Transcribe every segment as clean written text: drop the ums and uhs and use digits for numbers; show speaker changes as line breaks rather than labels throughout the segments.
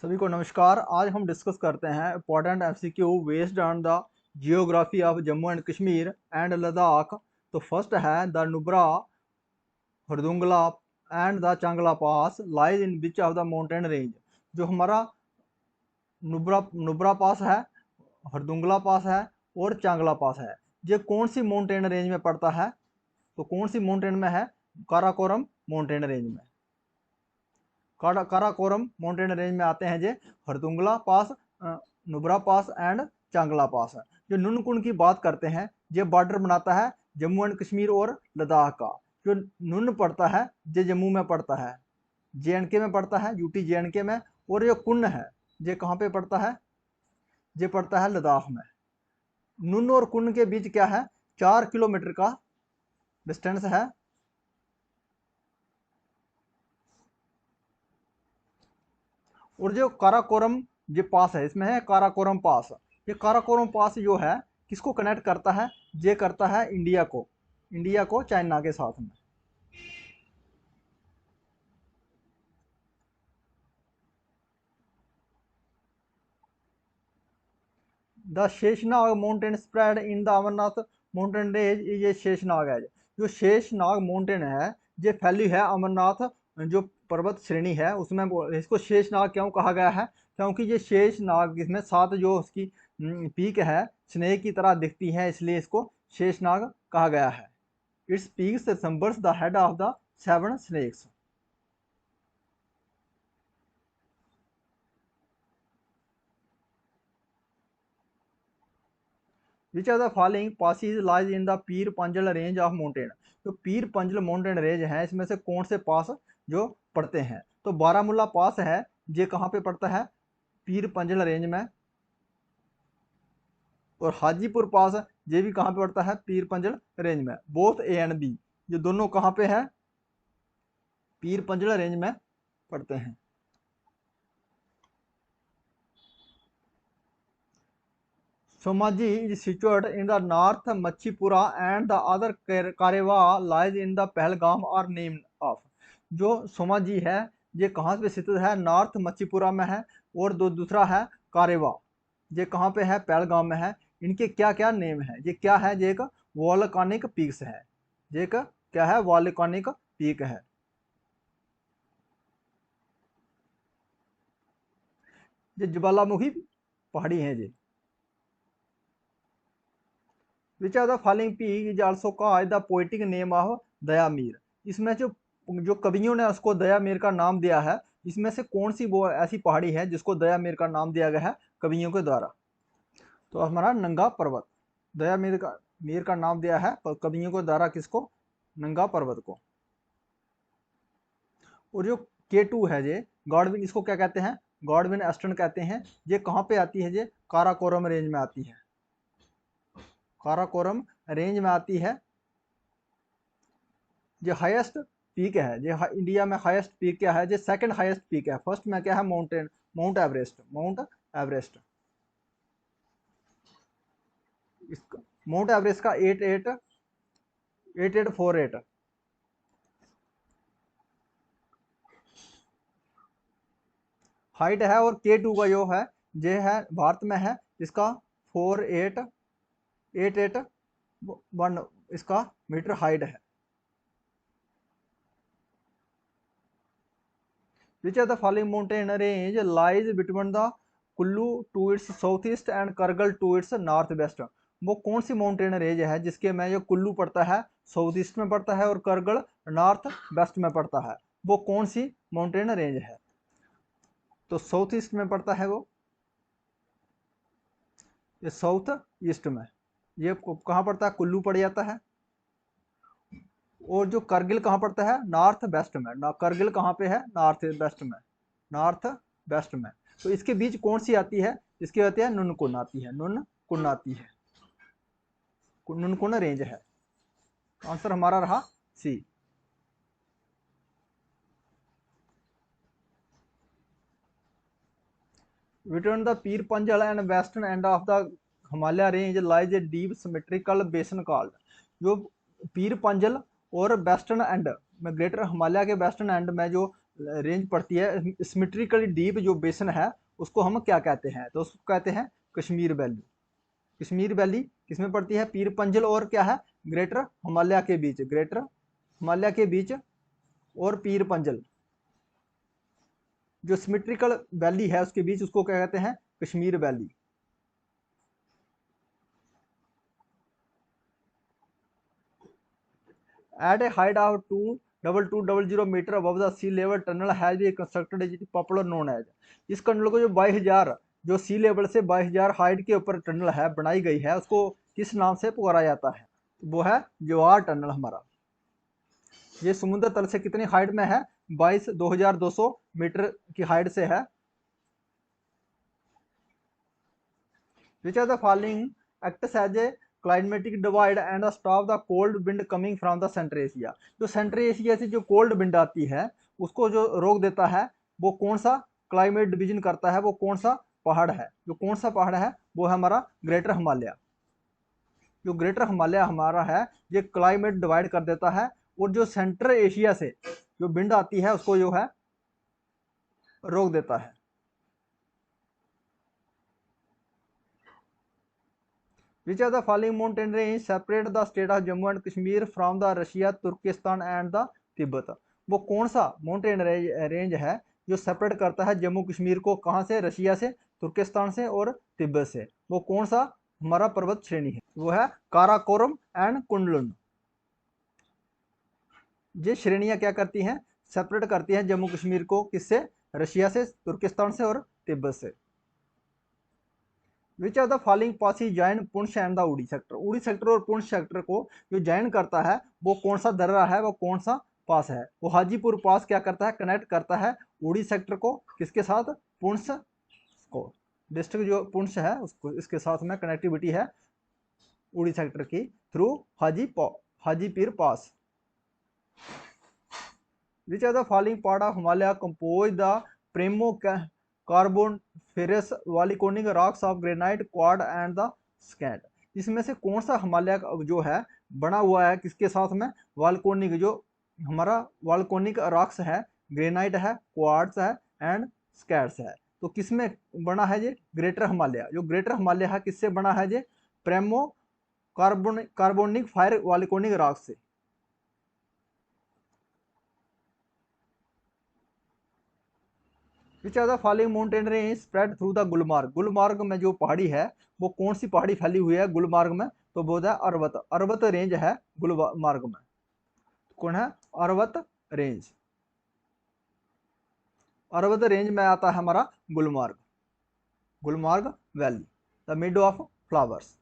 सभी को नमस्कार। आज हम डिस्कस करते हैं important MCQ based on the geography of Jammu and Kashmir and Ladakh. तो फर्स्ट है the Nubra Khardungla and the Changla pass lies in which of the mountain range. जो हमारा नुब्रा नुब्रा पास है, हरदुंगला पास है और चांगला पास है, ये कौन सी माउंटेन रेंज में पड़ता है? तो कौन सी माउंटेन में है? काराकोरम माउंटेन रेंज में। काराकोरम माउंटेन रेंज में आते हैं जे हरदुंगला पास, नुब्रा पास एंड चांगला पास। जो नुनकुन की बात करते हैं, ये बॉर्डर बनाता है जम्मू एंड कश्मीर और लद्दाख का। जो नुन पड़ता है ये जम्मू में पड़ता है, JNK में पड़ता है, यूटी JNK में। और जो कुन है ये कहाँ पे पड़ता है? ये पड़ता है लद्दाख में। नुन और कुन के बीच क्या है? 4 किलोमीटर का डिस्टेंस है। और जो काराकोरम जो पास है, इसमें है काराकोरम पास। ये काराकोरम पास जो है किसको कनेक्ट करता है? ये करता है इंडिया को चाइना के साथ में। The Sheshnag mountain spread in the Amarnath mountain range. ये शेषनाग है। जो शेषनाग माउंटेन है ये फैली है अमरनाथ जो पर्वत श्रेणी है उसमें। इसको शेषनाग क्यों कहा गया है? क्योंकि ये शेषनाग, इसमें 7 जो उसकी पीक है स्नेक की तरह दिखती है, इसलिए इसको शेषनाग कहा गया है। Its peaks resembles the head of the 7 snakes. Which are the following passes lies in the Pir Panjal range of mountain. जो पीर पंजल माउंटेन रेंज है इसमें से कौन से पास जो पड़ते हैं? तो बारामूला पास है, ये कहाँ पे पड़ता है? पीर पंजल रेंज में। और हाजीपुर पास ये भी कहाँ पे पड़ता है? पीर पंजल रेंज में। बोथ A एंड B ये दोनों कहाँ पे है? पीर पंजल रेंज में पड़ते हैं। Somaji is situated in the north Machipura and the other Karewa lies in the Pahalgam are named of। जो सोमाजी है ये कहाँ पे स्थित है? नॉर्थ मच्छीपुरा में है। और दूसरा है कारेवा, ये कहाँ पे है? पहलगाम में है। इनके क्या क्या नेम है? ये क्या है? ये एक वॉल्कानिक पीक्स है। ये एक क्या है? वॉल्कानिक पीक है। ये ज्वालामुखी पहाड़ी है ये। Which are the following peak is also called the poetic name of Diamir. इसमें जो जो कवियों ने उसको दयामीर का नाम दिया है, इसमें से कौन सी वो ऐसी पहाड़ी है जिसको दयामीर का नाम दिया गया है कवियों के द्वारा? तो हमारा नंगा पर्वत। दयामीर का नाम दिया है कवियों के द्वारा किसको? नंगा पर्वत को। और जो K2 है ये गॉडविन, इसको क्या कहते हैं? गॉडविन एस्टन कहते हैं। ये कहाँ पे आती है? ये काराकोरम रेंज में आती है। काराकोरम रेंज में आती है। जो हाईएस्ट पीक है, जो इंडिया में हाईएस्ट पीक क्या है? जो सेकंड हाईएस्ट पीक है। फर्स्ट में क्या है? Mount Everest. इसका माउंट एवरेस्ट का 8848 हाइट है। और K2 का जो है ये है भारत में है, इसका 4881 इसका मीटर हाइट है। Which of the following mountain range lies between the Kullu to its south east and Kargil to its north west? वो कौन सी माउंटेन रेंज है जिसके में जो कुल्लू पड़ता है साउथ ईस्ट में पड़ता है और करगल नॉर्थ वेस्ट में पड़ता है? वो कौन सी माउंटेन रेंज है? तो साउथ ईस्ट में पड़ता है वो, ये साउथ ईस्ट में। ये कहाँ पड़ता है? कुल्लू पड़ जाता है। और जो करगिल कहाँ पड़ता है? नॉर्थ वेस्ट में। करगिल कहाँ पे है? नॉर्थ वेस्ट में। नॉर्थ वेस्ट में। तो इसके बीच कौन सी आती है? इसकी आती है नुनकुन आती है। नुनकुन आती है। नुनकुन रेंज है। आंसर हमारा रहा सी। Between the Pir Panjal and western end of the Himalaya range lies a deep symmetrical basin called। जो पीर पंजल और वेस्टर्न एंड में, ग्रेटर हिमालय के वेस्टर्न एंड में जो रेंज पड़ती है, सिमेट्रिकली डीप जो बेसन है उसको हम क्या कहते हैं, तो उसको कहते हैं कश्मीर वैली। कश्मीर वैली किसमें पड़ती है, पीर पंजल और क्या है, ग्रेटर हिमालय के बीच, ग्रेटर हिमालय के बीच और पीर पंजल जो सिमेट्रिकल वैली है उसके बीच, उसको क्या कहते हैं, Kashmir valley. At a height of 2200 meter above the sea level, tunnel has been constructed is popular known as। इस टनल को जो 22,000 जो सी लेवल से 22,000 हाइट के ऊपर टनल है बनाई गई है, उसको किस नाम से पुकारा जाता है, वो है जवाहर टनल हमारा। ये समुद्र तल से कितनी हाइट में है, 22,200 मीटर की हाइट से है। Which of the following acts as a climatic divide and stop the cold wind coming from the central Asia। जो सेंट्रल एशिया से जो कोल्ड विंड आती है उसको जो रोक देता है, वो कौन सा क्लाइमेट डिवीजन करता है, वो कौन सा पहाड़ है, जो कौन सा पहाड़ है, वो है हमारा ग्रेटर हिमालय। जो ग्रेटर हिमालय हमारा है ये क्लाइमेट डिवाइड कर देता है, और जो सेंट्रल एशिया से जो विंड आती है उसको जो है रोक देता है। Which of the following mountain range separate the state of Jammu and Kashmir from the Russia, Turkestan and the Tibet। वो कौन सा माउंटेन रेंज है जो सेपरेट करता है जम्मू कश्मीर को, कहाँ से, रशिया से, तुर्किस्तान से और तिब्बत से, वो कौन सा हमारा पर्वत श्रेणी है, वो है काराकोरम एंड कुंडलुन। ये श्रेणियां क्या करती हैं, सेपरेट करती हैं जम्मू कश्मीर को, किससे, रशिया से, तुर्किस्तान से और तिब्बत से। विच of the following pass he join Poonch and the उड़ी सेक्टर। उड़ी सेक्टर और पुंछ सेक्टर को जो जॉइन करता है वो कौन सा दर्रा है, वो कौन सा पास है, वो हाजीपुर पास क्या करता है, कनेक्ट करता है उड़ी सेक्टर को किसके साथ, पुंछ को। डिस्ट्रिक्ट जो पुंछ है उसको, इसके साथ में कनेक्टिविटी है उड़ी सेक्टर की through Hajipir pass. Which of the following part of Himalaya compose the permo carboniferous volcanic rocks of granite, quartz and the schist. इसमें से कौन सा हिमालय जो है बना हुआ है किसके साथ में, वाल्कोनिक, जो हमारा वाल्कोनिक रॉक्स है, ग्रेनाइट है, क्वाड्स है एंड स्कैट्स है। तो किसमें बना है ये, ग्रेटर हिमालय। जो ग्रेटर हिमालय है किससे बना है ये, permo carboniferous volcanic rocks से। Which are the following mountain range spread through the Gulmarg. Gulmarg में जो पहाड़ी है वो कौन सी पहाड़ी फैली हुई है गुलमार्ग में, तो वो है अरवत। अरवत रेंज है गुलमार्ग में, कौन है, अरवत रेंज। अरवत रेंज में आता है हमारा Gulmarg, Gulmarg valley, the mead of flowers.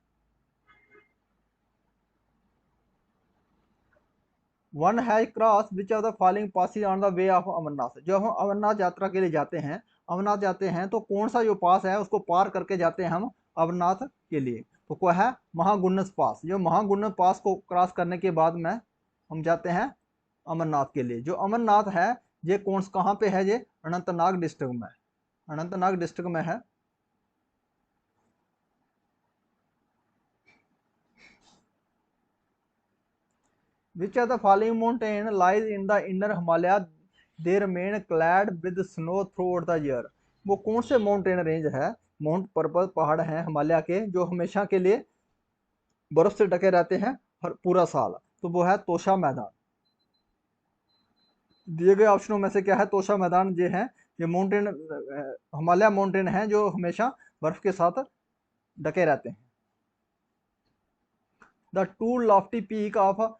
One has cross which of the following passes on the way of Amarnath. जब हम अमरनाथ यात्रा के लिए जाते हैं, अमरनाथ जाते हैं तो कौन सा जो पास है उसको पार करके जाते हैं हम अमरनाथ के लिए, तो क्या है, महागुन्नस पास। जो महागुन्नस पास को क्रॉस करने के बाद में हम जाते हैं अमरनाथ के लिए। जो अमरनाथ है ये कौन कहाँ पे है, ये अनंतनाग डिस्ट्रिक्ट में, अनंतनाग डिस्ट्रिक्ट में है। Which of the following mountain lies in the inner Himalaya? They remain clad with snow throughout the year। वो कौन से माउंटेन रेंज है, माउंट पर्वत पहाड़ हैं हिमालय के जो हमेशा के लिए बर्फ से ढके रहते हैं हर पूरा साल, तो वो है तोशा मैदान। दिए गए ऑप्शनों में से क्या है, तोशा मैदान ये है, ये माउंटेन हिमालय माउंटेन है जो हमेशा बर्फ के साथ ढके रहते हैं। The two lofty peak of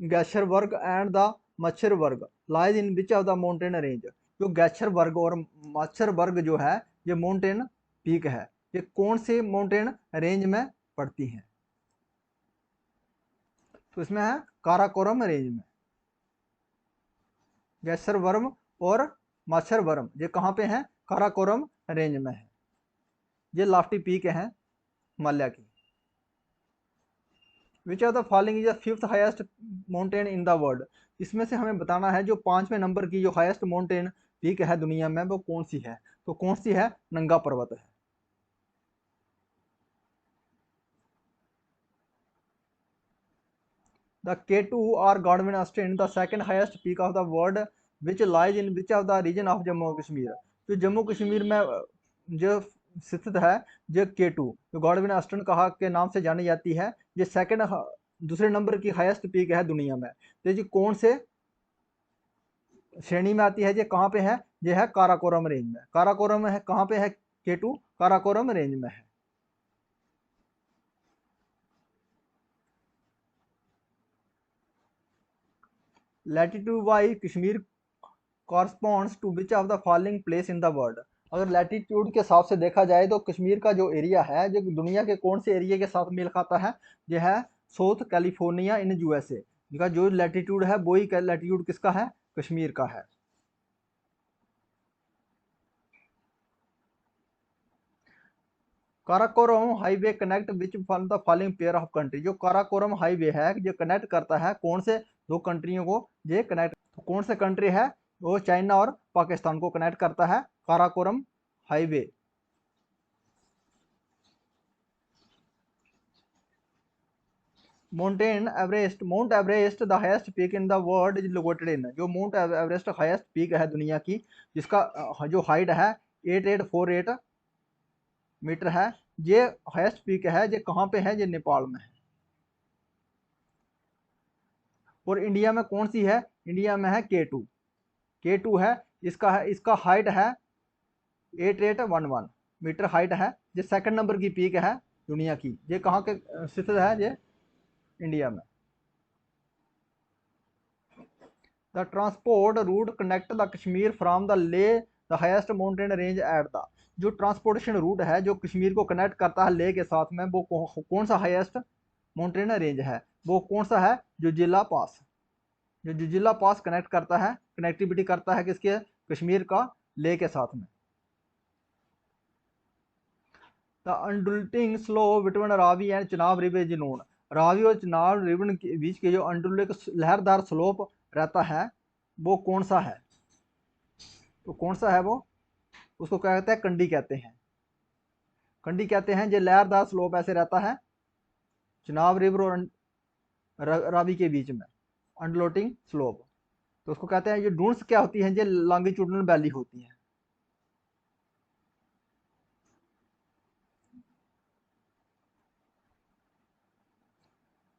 Gasherbrum and the Masherbrum lies in which of the mountain range. जो गैशरबर्ग और मच्छरबर्ग जो है ये माउंटेन पीक है, ये कौन से माउंटेन रेंज में पड़ती हैं, तो इसमें है काराकोरम रेंज में। गैशरबर्ग और मच्छरबर्ग ये कहाँ पे हैं, काराकोरम रेंज में है, ये लाफ्टी पीक है हिमालय की। Which are the following is the fifth highest mountain in the world. इसमें से हमें बताना है जो 5वें नंबर की जो हाईएस्ट माउंटेन पीक है दुनिया में वो कौन सी है, तो कौन सी है, नंगा पर्वत है। The K2 or Godwin Austen, the second highest peak of the world which lies in which of the region of Jammu और कश्मीर, जो जम्मू कश्मीर में जो स्थित है, जो K2 जो गॉडविन ऑस्टन कहा के नाम से जानी जाती है, ये सेकंड दूसरे नंबर की हाईएस्ट पीक है दुनिया में। तो ये कौन से श्रेणी में आती है, ये कहाँ पे है, ये है काराकोरम रेंज में। काराकोरम है कहाँ पे है, K2 काराकोरम रेंज में है। Latitude wise Kashmir corresponds to which of the following place in the world. अगर लैटिट्यूड के हिसाब से देखा जाए तो कश्मीर का जो एरिया है, जो दुनिया के कौन से एरिया के साथ मेल खाता है, यह है साउथ कैलिफोर्निया इन यूएसए का जो लैटिट्यूड है, वही लैटिट्यूड किसका है, कश्मीर का है। Karakoram highway connect which from the following pair of country. जो काराकोरम हाईवे है जो कनेक्ट करता है कौन से दो कंट्रियों को, ये कनेक्ट तो कौन से कंट्री है, वो चाइना और पाकिस्तान को कनेक्ट करता है Karakoram highway. Mount Everest the highest peak in the world is located in. जो माउंट एवरेस्ट हाईएस्ट पीक है दुनिया की, जिसका जो हाइट है 8848 मीटर है, ये हाईएस्ट पीक है, ये कहाँ पे है, ये नेपाल में है। और इंडिया में कौन सी है, इंडिया में है K2 है, इसका हाइट है 8811 मीटर हाइट है, ये सेकंड नंबर की पीक है दुनिया की। ये कहाँ के स्थित है, ये इंडिया में। The transport route connect the Kashmir from the Leh the highest mountain range at the. जो ट्रांसपोर्टेशन रूट है जो कश्मीर को कनेक्ट करता है ले के साथ में, वो कौन सा हाईएस्ट माउंटेन रेंज है, वो कौन सा है, जुजिला पास। जो जुजिला पास कनेक्ट करता है, कनेक्टिविटी करता है किसके, कश्मीर का ले के साथ में। The undulating slow between Ravi and Chenab river is known. Ravi और चनाब रिवर के बीच के जो अंडुलेट लहरदार स्लोप रहता है, वो कौन सा है, तो कौन सा है वो, उसको क्या कहते हैं, कंडी कहते हैं। कंडी कहते हैं जो लहरदार स्लोप ऐसे रहता है चनाब रिवर और रावी के बीच में, अंडुलेटिंग स्लोप, तो उसको कहते हैं। ये डून्स क्या होती हैं, ये लॉन्गिट्यूडनल वैली होती है।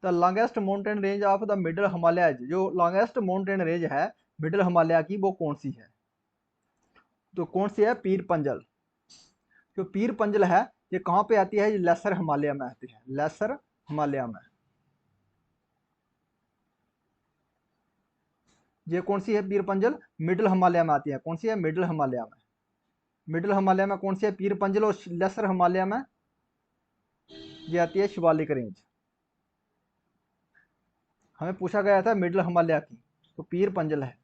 The longest mountain range of the middle Himalaya, जो लॉन्गेस्ट माउंटेन रेंज है मिडल हिमालय की, वो कौन सी है, तो कौन सी है, पीर पंजल। जो पीर पंजल है ये कहाँ पे आती है, ये लेसर हिमालय में आती है, लेसर हिमालय में। ये कौन सी है पीर पंजल, मिडल हिमालय में आती है, कौन सी है, मिडल हिमालय में। मिडल हिमालय में कौन सी है, पीर पंजल, और लेसर हिमालय में ये आती है शिवालिक रेंज। हमें पूछा गया था मिडल हिमालय की, तो पीर पंजल है।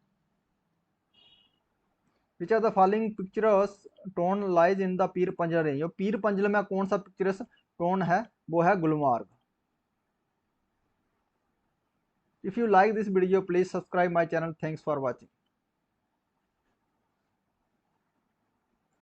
Which are the following picturesque town lies in the Pir Panjal range. पीर पंजल में कौन सा पिक्चरस टोन है, वो है Gulmarg. If you like this video please subscribe my channel. Thanks for watching.